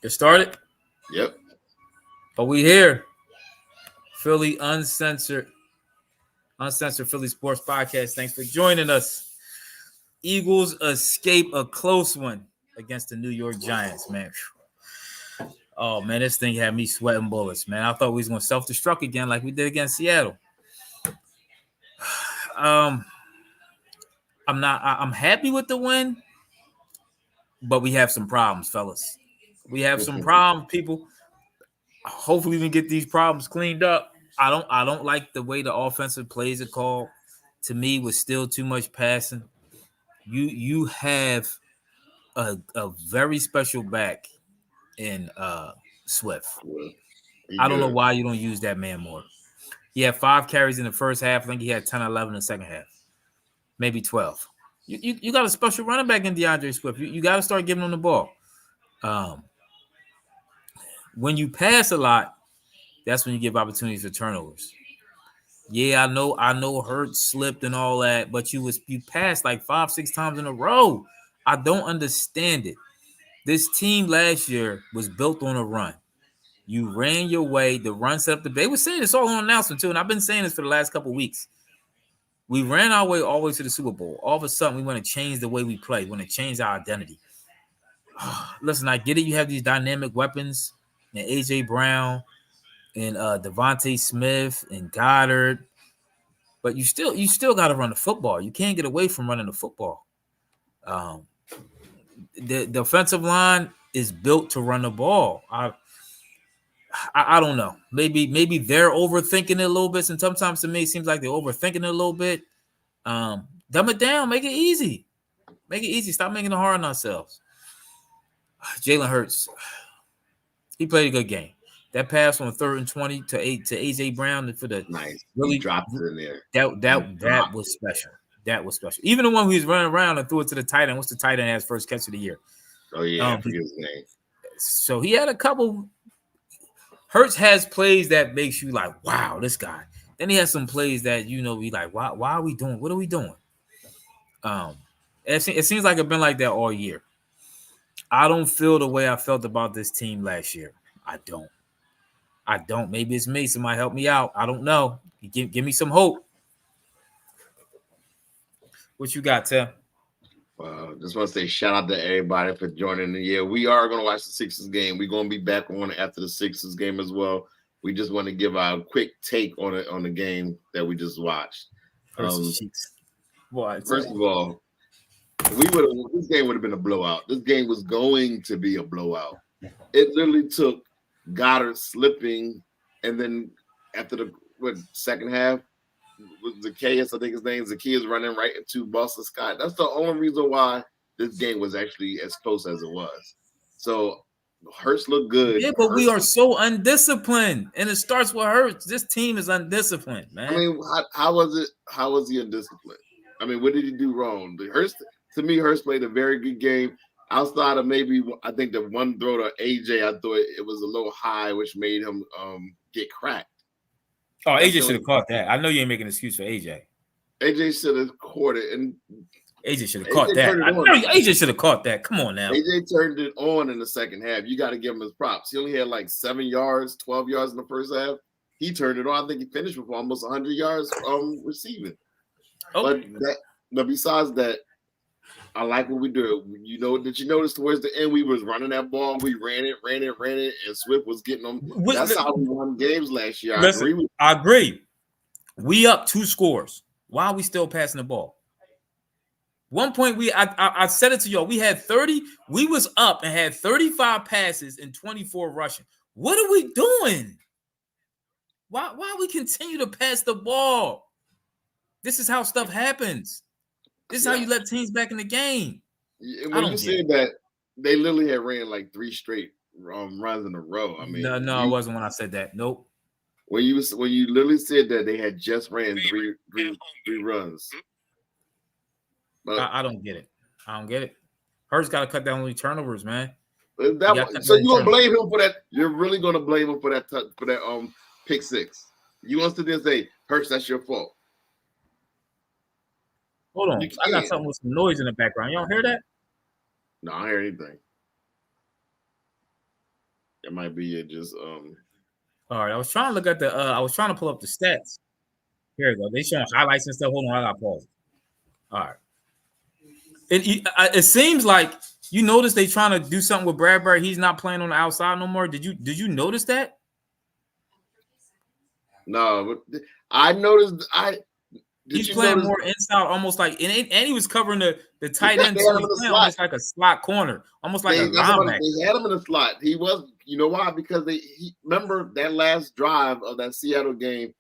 It started? Yep. But we here. Philly Uncensored Philly Sports Podcast. Thanks for joining us. Eagles escape a close one against the New York Giants, man. Oh, man, this thing had me sweating bullets, man. I thought we was going to self-destruct again like we did against Seattle. I'm happy with the win, but we have some problems, fellas. We have some problems, people. Hopefully we can get these problems cleaned up. I don't like the way the offensive plays are called. To me, was still too much passing. You have a very special back in Swift. I don't know why you don't use that man more. He had 5 carries in the first half. I think he had 10 or 11 in the second half. Maybe 12. You got a special running back in DeAndre Swift. You got to start giving him the ball. When you pass a lot, that's when you give opportunities for turnovers. Yeah, I know Hurts slipped and all that, but you passed like 5-6 times in a row. I don't understand it. This team last year was built on a run. You ran your way. The run set up they were saying this all on announcement too, and I've been saying this for the last couple of weeks. We ran our way all the way to the Super Bowl. All of a sudden, we want to change the way we play. We want to change our identity. Listen, I get it. You have these dynamic weapons, and A.J. Brown, and Devontae Smith, and Goddard, but you still got to run the football. You can't get away from running the football. The offensive line is built to run the ball. I don't know. Maybe they're overthinking it a little bit. And sometimes to me, it seems like they're overthinking it a little bit. Dumb it down. Make it easy. Make it easy. Stop making it hard on ourselves. Jalen Hurts, he played a good game. That pass on 3rd and 20 to AJ Brown for the nice. Really dropped it in there. That was special. That was special. Even the one who was running around and threw it to the tight end. What's the tight end as first catch of the year? Oh yeah, I forget his name. So he had a couple. Hurts has plays that makes you like, wow, this guy. Then he has some plays that we like, why are we doing? What are we doing? It seems like it's been like that all year. I don't feel the way I felt about this team last year. I don't. Maybe it's me. Somebody help me out. I don't know. Give me some hope. What you got, Tim? Just want to say shout out to everybody for joining the year. We are going to watch the Sixers game. We're going to be back on after the Sixers game as well. We just want to give our quick take on it on the game that we just watched. First of all, this game would have been a blowout. This game was going to be a blowout. It literally took Goddard slipping, and then after the second half, was Zacchaeus, I think his name, Zacchaeus running right into Boston Scott. That's the only reason why this game was actually as close as it was. So Hurts looked good. Yeah, but we are so undisciplined, and it starts with Hurts. This team is undisciplined, man. I mean, how was it? How was he undisciplined? I mean, what did he do wrong? To me, Hurts played a very good game. Outside of maybe, I think the one throw to AJ, I thought it was a little high, which made him get cracked. Oh, AJ should have caught that. I know you ain't making an excuse for AJ. AJ should have caught it, and AJ should have caught that. I know AJ should have caught that. Come on now. AJ turned it on in the second half. You got to give him his props. He only had like 7 yards, 12 yards in the first half. He turned it on. I think he finished with almost 100 yards receiving. Okay. But besides that, I like what we do. Did you notice towards the end we was running that ball? We ran it, and Swift was getting them. That's how we won games last year. I agree. We up 2 scores. Why are we still passing the ball? One point I said it to y'all. We had 30. We was up and had 35 passes and 24 rushing. What are we doing? Why we continue to pass the ball? This is how stuff happens. This is how you let teams back in the game. When you said that, they literally had ran like 3 straight runs in a row. I mean, no, it wasn't when I said that. Nope. When you literally said that they had just ran three runs. But I don't get it. Hurts got to cut down on the turnovers, man. So you gonna blame him for that? You're really gonna blame him for that pick 6? You want to then say, Hurts, that's your fault? Hold on. I got something with some noise in the background. You don't hear that? No, I don't hear anything. It might be it just All right, I was trying to look at the. I was trying to pull up the stats. Here we go. They showing highlights and stuff. Hold on, I got pause. All right. It seems like you notice they trying to do something with Bradbury. He's not playing on the outside no more. Did you notice that? no. But I noticed. Did He's you playing notice? more inside, almost like and he was covering the tight Because end they too. had him He's in the playing slot. almost like a slot corner, almost like a They that's what linebacker. they had him in the slot. He was, you know why? Because remember that last drive of that Seattle game.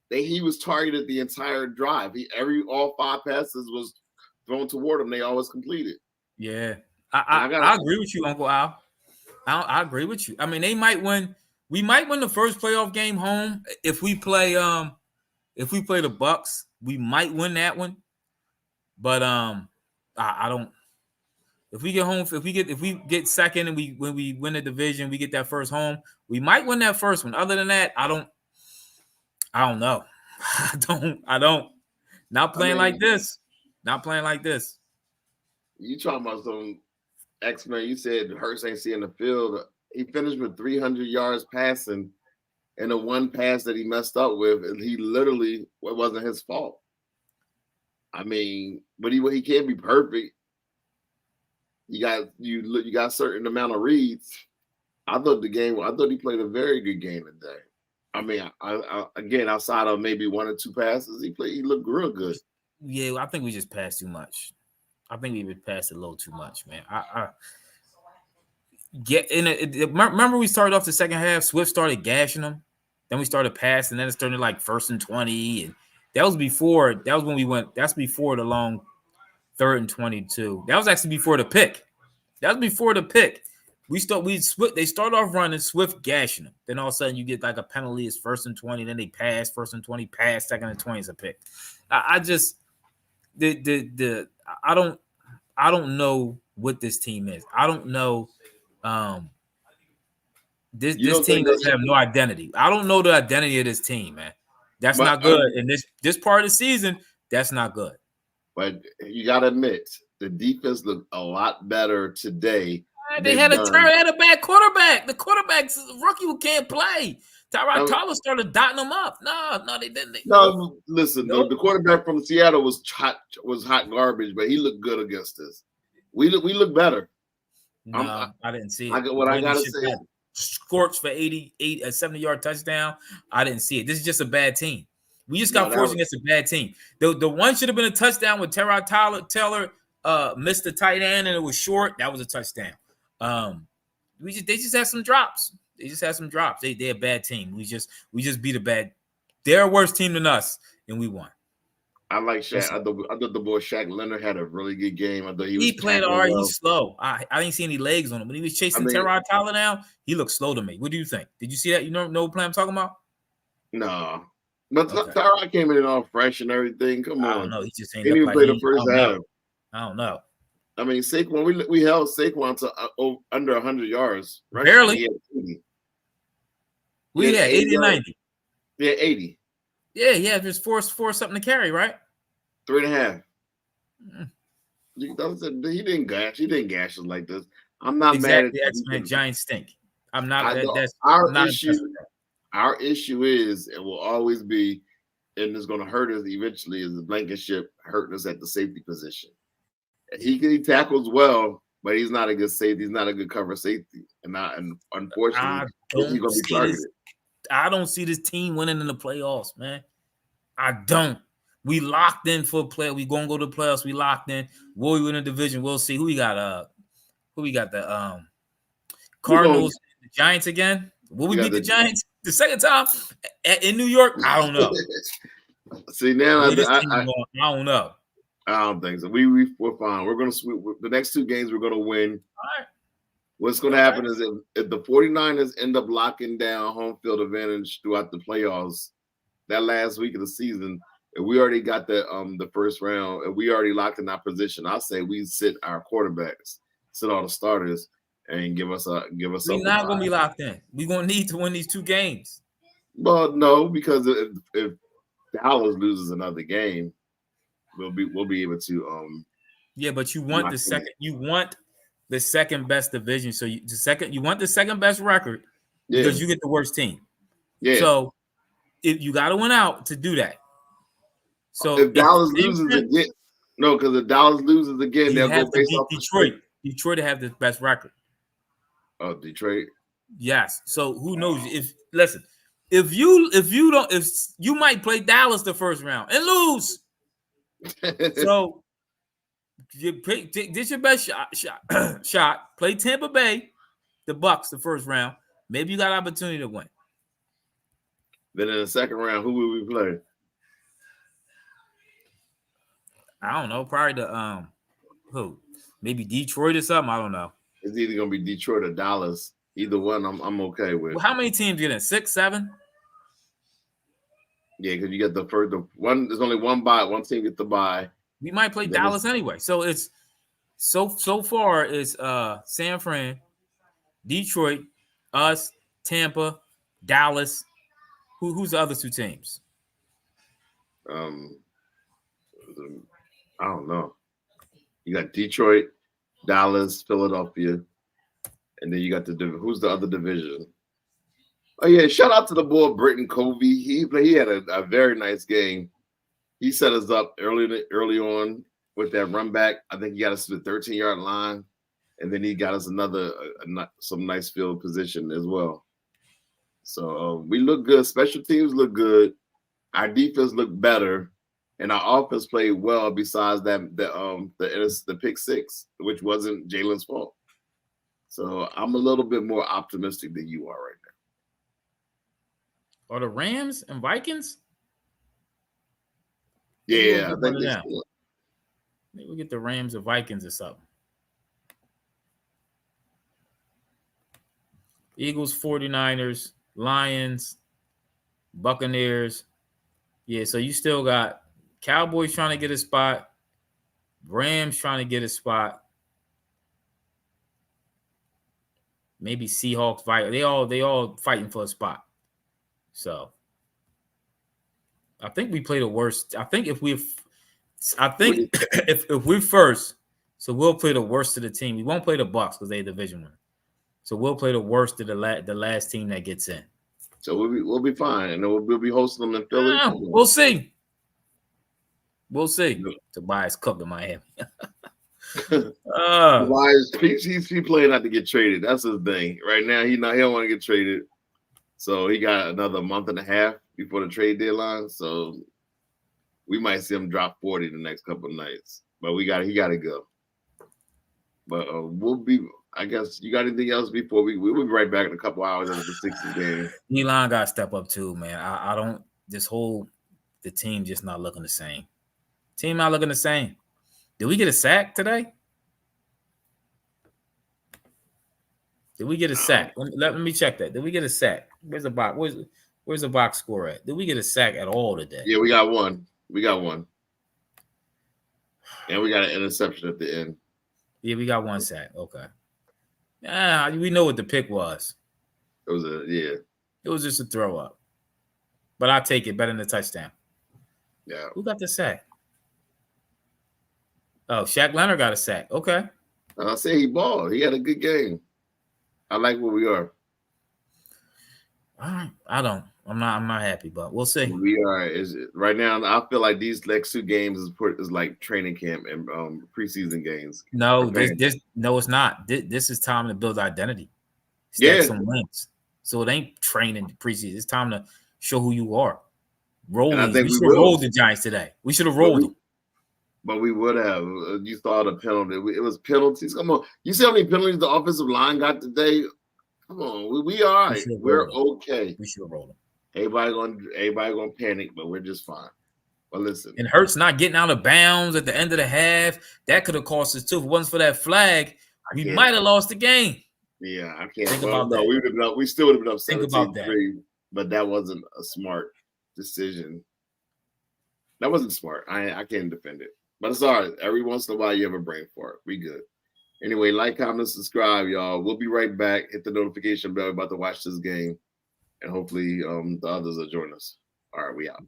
He was targeted the entire drive. All 5 passes was thrown toward him. They always completed. Yeah, And I agree with you, Uncle Al. I agree with you. I mean, they might win. We might win the first playoff game home if we play. If we play the Bucks, we might win that one. But I don't. If we get home, if we get second and when we win the division, we get that first home, we might win that first one. Other than that, I don't know. I don't. Not I playing like mean, this. Not playing like this. you talking about some X-Men. You said Hurts ain't seeing the field. He finished with 300 yards passing, and the one pass that he messed up with, and he literally, it wasn't his fault. I mean, but he can't be perfect. You got a certain amount of reads. I thought he played a very good game today. I mean, again, outside of maybe 1 or 2 passes, he looked real good. Yeah, I think we just passed too much. I think we would pass a little too much, man. I get in it. Remember, we started off the second half. Swift started gashing them. Then we started passing. Then it started like 1st and 20, and that was before. That was when we went. That's before the long 3rd and 22. That was actually before the pick. That was before the pick. They start off running Swift gashing them. Then all of a sudden you get like a penalty. It's 1st and 20. Then they pass 1st and 20. Pass 2nd and 20 is a pick. I just I don't know what this team is. I don't know. You This don't think team doesn't they? have no identity. I don't know the identity of this team, man. That's But not good. And this part of the season, that's not good. But you got to admit, the defense looked a lot better today. They had a bad quarterback. The quarterback's a rookie who can't play. Tyrod Taylor started dotting them up. No, they didn't. No, listen, Nope. the quarterback from Seattle was hot garbage, but he looked good against us. We look better. No, I didn't see it. I gotta say, scorched for 88 a 70-yard touchdown. I didn't see it. This is just a bad team. We just got No, forced against a bad team. The one should have been a touchdown with Tyrod Taylor missed the tight end and it was short. That was a touchdown. They just had some drops. They just had some drops. They're a bad team. We just beat a bad. They're a worse team than us, and we won. I like Shaq. I thought the boy Shaq Leonard had a really good game. I thought he played all right. Well. He's slow. I didn't see any legs on him. When he was chasing Tyrod Taylor down, he looked slow to me. What do you think? Did you see that? You know what play I'm talking about? No. But Tyrod came in all fresh and everything. Come on. I don't know. He just ain't even played the first half. I don't know. I mean, Saquon, we held Saquon to under 100 yards. Right? Barely. We had 80 and 90. Yeah, 80. Yeah, just force something to carry, right? 3.5. He didn't gash. He didn't gash us like this. I'm not mad at the X-Men Giants stink. I'm not. That's our issue. Our issue is, and will always be, and it's going to hurt us eventually, is the Blankenship hurting us at the safety position. He tackles well, but he's not a good safety. He's not a good cover safety, and unfortunately, he's going to be targeted. I don't see this team winning in the playoffs, man. I don't. We locked in for a play. We gonna go to the playoffs. We locked in. Will we win the division? We'll see. Who we got? The Cardinals, the Giants again. Will we beat the Giants the second time in New York? I don't know. See now, I don't know. I don't think so. We're fine. We're gonna sweep the next 2 games. We're gonna win. All right. What's going to happen is if the 49ers end up locking down home field advantage throughout the playoffs, that last week of the season, if we already got the first round, and we already locked in our position, I say we sit our quarterbacks, sit all the starters, and give us. We're not going to be locked in. We're going to need to win these 2 games. Well, no, because if Dallas loses another game, we'll be able to. Yeah, but you want the second. You want the second best division. So you want the second best record. Yeah, because you get the worst team. yeah. So if you got to win out to do that. So If if Dallas San loses Fran, again, no, because if Dallas loses again, you they'll go have to based beat off the Detroit. strength Detroit to have the best record. of Detroit. Yes. So who knows? If listen, if you might play Dallas the first round and lose. So this your best shot. Play Tampa Bay, the Bucks the first round. Maybe you got opportunity to win. Then in the second round, who will we play? I don't know. Probably the who? Maybe Detroit or something. I don't know. It's either gonna be Detroit or Dallas. Either one, I'm okay with. Well, how many teams get in? 6, 7? Yeah, because you get the first one. There's only one bye. One team gets the bye. We might play Then Dallas anyway. So it's so far it's San Fran, Detroit, us, Tampa, Dallas. Who's the other two teams? um, I don't know. You got Detroit, Dallas, Philadelphia, and then you got who's the other division? Oh yeah, shout out to the boy Britton Covey. He had a very nice game. He set us up early on with that run back. I think he got us to the 13-yard line, and then he got us some nice field position as well. So we look good. Special teams look good. Our defense looked better, and our offense played well. Besides that, the pick six, which wasn't Jalen's fault. So I'm a little bit more optimistic than you are right now. Are the Rams and Vikings? Yeah, I think maybe we'll get the Rams or Vikings or something. Eagles, 49ers, Lions, Buccaneers. Yeah, so you still got Cowboys trying to get a spot, Rams trying to get a spot. Maybe Seahawks fight. They all fighting for a spot. So I think we play the worst. I think if we're first, so we'll play the worst of the team. We won't play the Bucks because they're division winner. So we'll play the worst of the last team that gets in. So we'll be fine, and we'll be hosting them in Philly. We'll see. We'll see. Tobias Cook in Miami. Tobias, he playing not to get traded. That's his thing. Right now, he don't want to get traded. So he got another month and a half before the trade deadline. So we might see him drop 40 the next couple of nights. But he got to go. But we'll be. I guess you got anything else before we'll be right back in a couple hours after the Sixers game. Elon got to step up too, man. I don't. The team just not looking the same. Team not looking the same. Did we get a sack today? Did we get a sack? Let me check that. Did we get a sack? Where's the box? Where's the box score at? Did we get a sack at all today? Yeah, we got one. And we got an interception at the end. Yeah, we got one sack. Okay. We know what the pick was. It was It was just a throw up. But I'll take it better than the touchdown. Yeah. Who got the sack? Oh, Shaq Leonard got a sack. Okay. I say he balled. He had a good game. I like where we are. I don't. I'm not happy, but we'll see. We are right now. I feel like these next two games is like training camp and preseason games. No, it's not. This is time to build identity. Stack some wins. So it ain't training preseason. It's time to show who you are. Roll. We should have rolled the Giants today. We should have rolled them. But we would have. You saw the penalty. It was penalties. Come on. You see how many penalties the offensive line got today? Come on. We all right. We're okay. We should have rolled them. Everybody gonna panic, but we're just fine. But listen. And Hurts not getting out of bounds at the end of the half. That could have cost us too. If it wasn't for that flag, we might have lost the game. Yeah, I can't think about that. We still would have been up 17-3, think about that. But that wasn't a smart decision. That wasn't smart. I can't defend it. But it's all right. Every once in a while, you have a brain fart. We good. Anyway, like, comment, subscribe, y'all. We'll be right back. Hit the notification bell. We're about to watch this game. And hopefully the others will join us. All right, we out.